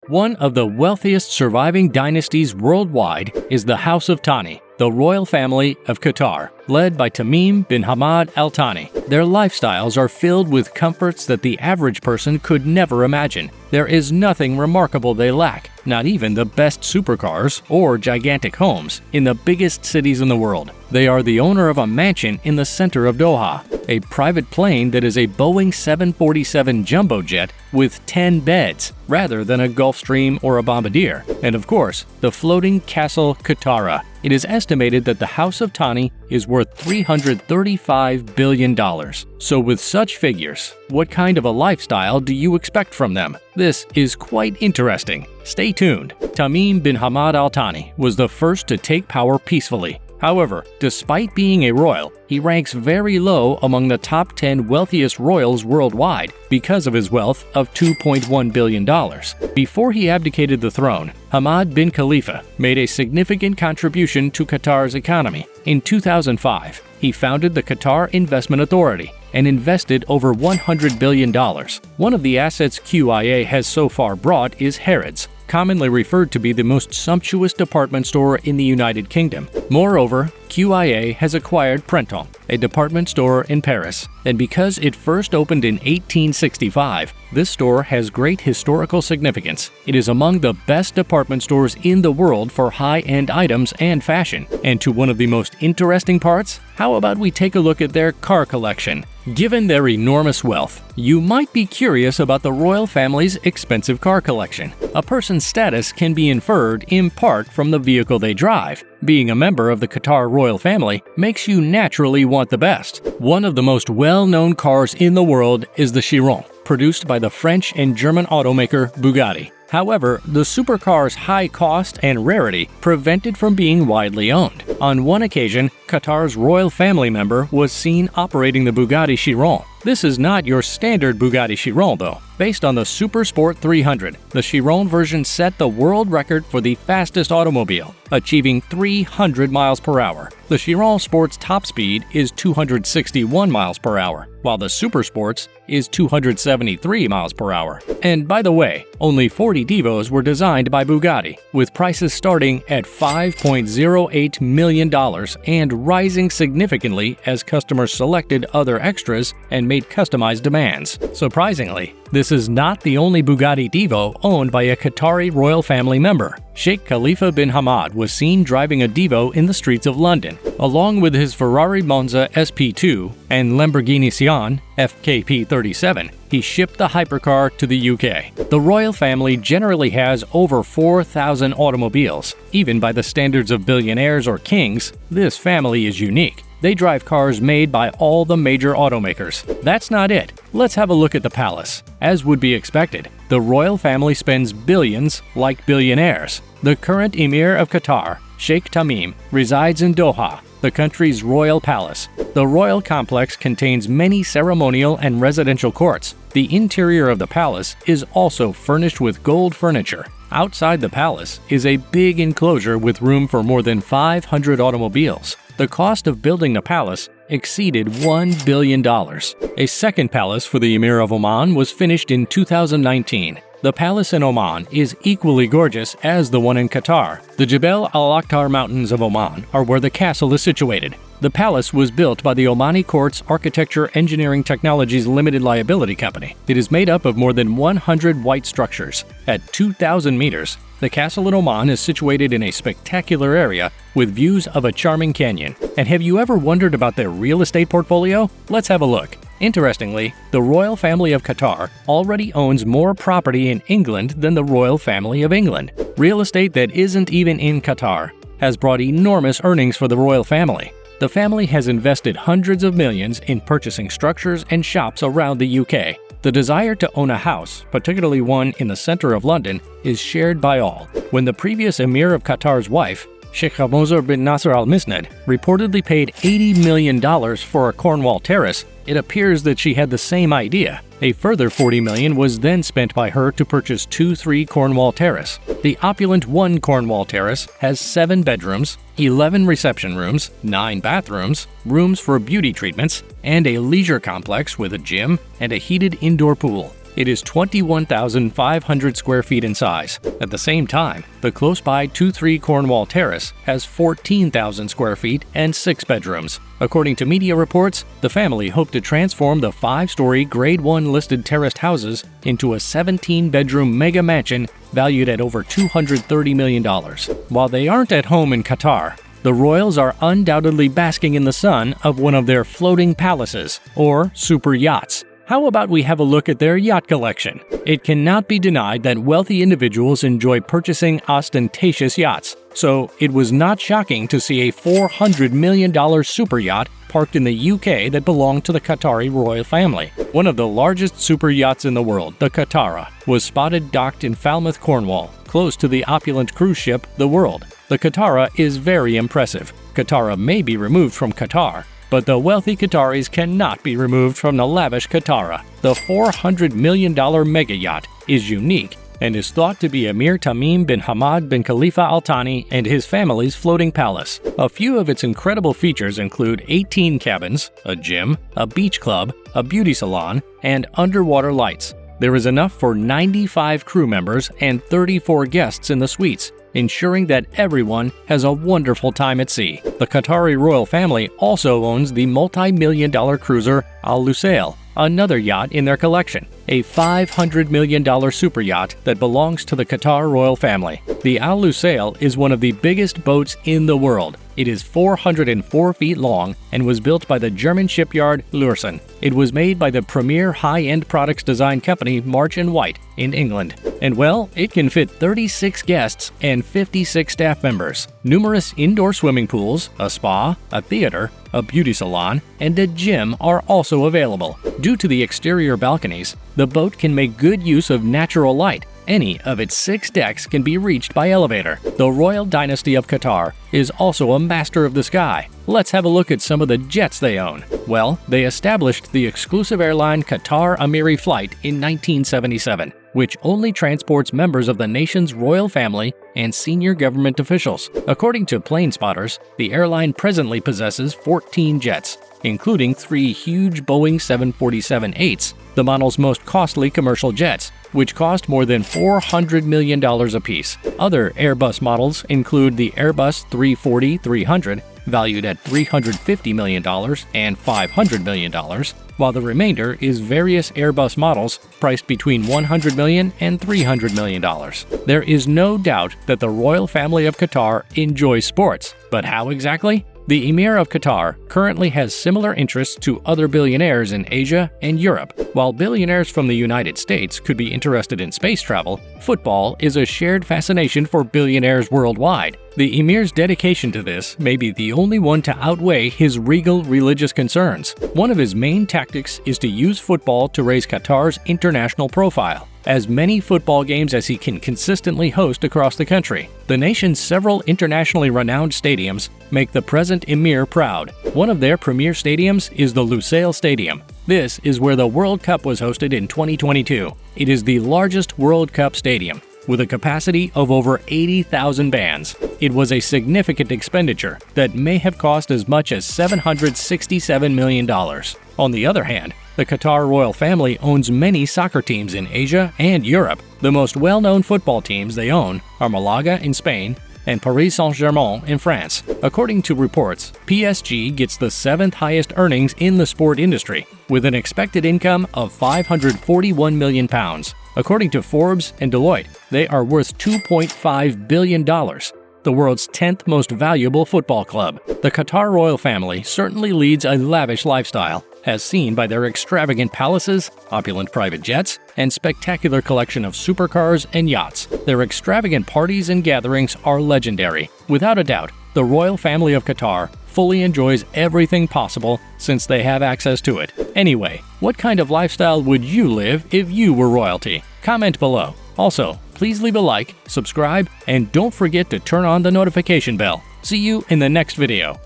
One of the wealthiest surviving dynasties worldwide is the House of Thani, the royal family of Qatar, led by Tamim bin Hamad Al Thani. Their lifestyles are filled with comforts that the average person could never imagine. There is nothing remarkable they lack, not even the best supercars or gigantic homes in the biggest cities in the world. They are the owner of a mansion in the center of Doha, a private plane that is a Boeing 747 jumbo jet with 10 beds, rather than a Gulfstream or a Bombardier, and of course, the floating Castle Qatara. It is estimated that the House of Thani is worth $335 billion. So with such figures, what kind of a lifestyle do you expect from them? This is quite interesting. Stay tuned. Tamim bin Hamad Al Thani was the first to take power peacefully. However, despite being a royal, he ranks very low among the top 10 wealthiest royals worldwide because of his wealth of $2.1 billion. Before he abdicated the throne, Hamad bin Khalifa made a significant contribution to Qatar's economy. In 2005, he founded the Qatar Investment Authority and invested over $100 billion. One of the assets QIA has so far brought is Harrods, commonly referred to be the most sumptuous department store in the United Kingdom. Moreover, QIA has acquired Printemps, a department store in Paris, and because it first opened in 1865, this store has great historical significance. It is among the best department stores in the world for high-end items and fashion. And to one of the most interesting parts, how about we take a look at their car collection? Given their enormous wealth, you might be curious about the royal family's expensive car collection. A person's status can be inferred in part from the vehicle they drive. Being a member of the Qatar royal family makes you naturally want the best. One of the most well-known cars in the world is the Chiron, produced by the French and German automaker Bugatti. However, the supercar's high cost and rarity prevent it from being widely owned. On one occasion, Qatar's royal family member was seen operating the Bugatti Chiron. This is not your standard Bugatti Chiron though. Based on the Supersport 300, the Chiron version set the world record for the fastest automobile, achieving 300 miles per hour. The Chiron Sport's top speed is 261 miles per hour, while the Supersport's is 273 miles per hour. And by the way, only 40 Divos were designed by Bugatti, with prices starting at $5.08 million and rising significantly as customers selected other extras and made customized demands. Surprisingly, this is not the only Bugatti Divo owned by a Qatari royal family member. Sheikh Khalifa bin Hamad was seen driving a Divo in the streets of London. Along with his Ferrari Monza SP2 and Lamborghini Sian FKP37, he shipped the hypercar to the UK. The royal family generally has over 4,000 automobiles. Even by the standards of billionaires or kings, this family is unique. They drive cars made by all the major automakers. That's not it. Let's have a look at the palace. As would be expected, the royal family spends billions like billionaires. The current Emir of Qatar, Sheikh Tamim, resides in Doha, the country's royal palace. The royal complex contains many ceremonial and residential courts. The interior of the palace is also furnished with gold furniture. Outside the palace is a big enclosure with room for more than 500 automobiles. The cost of building the palace exceeded $1 billion. A second palace for the Emir of Oman was finished in 2019. The palace in Oman is equally gorgeous as the one in Qatar. The Jebel Al Akhtar Mountains of Oman are where the castle is situated. The palace was built by the Omani Courts Architecture Engineering Technologies Limited Liability Company. It is made up of more than 100 white structures. At 2,000 meters, the castle in Oman is situated in a spectacular area with views of a charming canyon. And have you ever wondered about their real estate portfolio? Let's have a look. Interestingly, the royal family of Qatar already owns more property in England than the royal family of England. Real estate that isn't even in Qatar has brought enormous earnings for the royal family. The family has invested hundreds of millions in purchasing structures and shops around the UK. The desire to own a house, particularly one in the center of London, is shared by all. When the previous Emir of Qatar's wife, Sheikh Hamza bin Nasser Al Misnad, reportedly paid $80 million for a Cornwall terrace, it appears that she had the same idea. A further $40 million was then spent by her to purchase 2-3 Cornwall Terrace. The opulent 1 Cornwall Terrace has 7 bedrooms, 11 reception rooms, 9 bathrooms, rooms for beauty treatments, and a leisure complex with a gym and a heated indoor pool. It is 21,500 square feet in size. At the same time, the close-by 2-3 Cornwall Terrace has 14,000 square feet and 6 bedrooms. According to media reports, the family hoped to transform the 5-story Grade 1 listed terraced houses into a 17-bedroom mega mansion valued at over $230 million. While they aren't at home in Qatar, the royals are undoubtedly basking in the sun of one of their floating palaces, or super yachts. How about we have a look at their yacht collection? It cannot be denied that wealthy individuals enjoy purchasing ostentatious yachts, so it was not shocking to see a $400 million super yacht parked in the UK that belonged to the Qatari royal family. One of the largest super yachts in the world, the Qatara, was spotted docked in Falmouth, Cornwall, close to the opulent cruise ship, the World. The Qatara is very impressive. Qatara may be removed from Qatar, but the wealthy Qataris cannot be removed from the lavish Qatara. The $400 million mega yacht is unique and is thought to be Emir Tamim bin Hamad bin Khalifa Al Thani and his family's floating palace. A few of its incredible features include 18 cabins, a gym, a beach club, a beauty salon, and underwater lights. There is enough for 95 crew members and 34 guests in the suites, ensuring that everyone has a wonderful time at sea. The Qatari royal family also owns the multi-million-dollar cruiser Al Lusail, another yacht in their collection, a $500 million super yacht that belongs to the Qatar royal family. The Al Lusail is one of the biggest boats in the world. It is 404 feet long and was built by the German shipyard Lürssen. It was made by the premier high-end products design company March & White in England. And well, it can fit 36 guests and 56 staff members. Numerous indoor swimming pools, a spa, a theater, a beauty salon, and a gym are also available. Due to the exterior balconies, the boat can make good use of natural light. Any of its 6 decks can be reached by elevator. The Royal Dynasty of Qatar is also a master of the sky. Let's have a look at some of the jets they own. Well, they established the exclusive airline Qatar Amiri Flight in 1977, which only transports members of the nation's royal family and senior government officials. According to plane spotters, the airline presently possesses 14 jets, including 3 huge Boeing 747-8s, the model's most costly commercial jets, which cost more than $400 million apiece. Other Airbus models include the Airbus 340-300, valued at $350 million and $500 million, while the remainder is various Airbus models priced between $100 million and $300 million. There is no doubt that the royal family of Qatar enjoys sports, but how exactly? The Emir of Qatar currently has similar interests to other billionaires in Asia and Europe. While billionaires from the United States could be interested in space travel, football is a shared fascination for billionaires worldwide. The Emir's dedication to this may be the only one to outweigh his regal religious concerns. One of his main tactics is to use football to raise Qatar's international profile. As many football games as he can consistently host across the country. The nation's several internationally renowned stadiums make the present Emir proud. One of their premier stadiums is the Lusail Stadium. This is where the World Cup was hosted in 2022. It is the largest World Cup stadium, with a capacity of over 80,000 fans. It was a significant expenditure that may have cost as much as $767 million. On the other hand, the Qatar royal family owns many soccer teams in Asia and Europe. The most well-known football teams they own are Malaga in Spain and Paris Saint-Germain in France. According to reports, PSG gets the 7th highest earnings in the sport industry, with an expected income of £541 million. According to Forbes and Deloitte, they are worth $2.5 billion. The world's 10th most valuable football club. The Qatar royal family certainly leads a lavish lifestyle, as seen by their extravagant palaces, opulent private jets, and spectacular collection of supercars and yachts. Their extravagant parties and gatherings are legendary. Without a doubt, the royal family of Qatar fully enjoys everything possible since they have access to it. Anyway, what kind of lifestyle would you live if you were royalty? Comment below. Also, please leave a like, subscribe, and don't forget to turn on the notification bell. See you in the next video.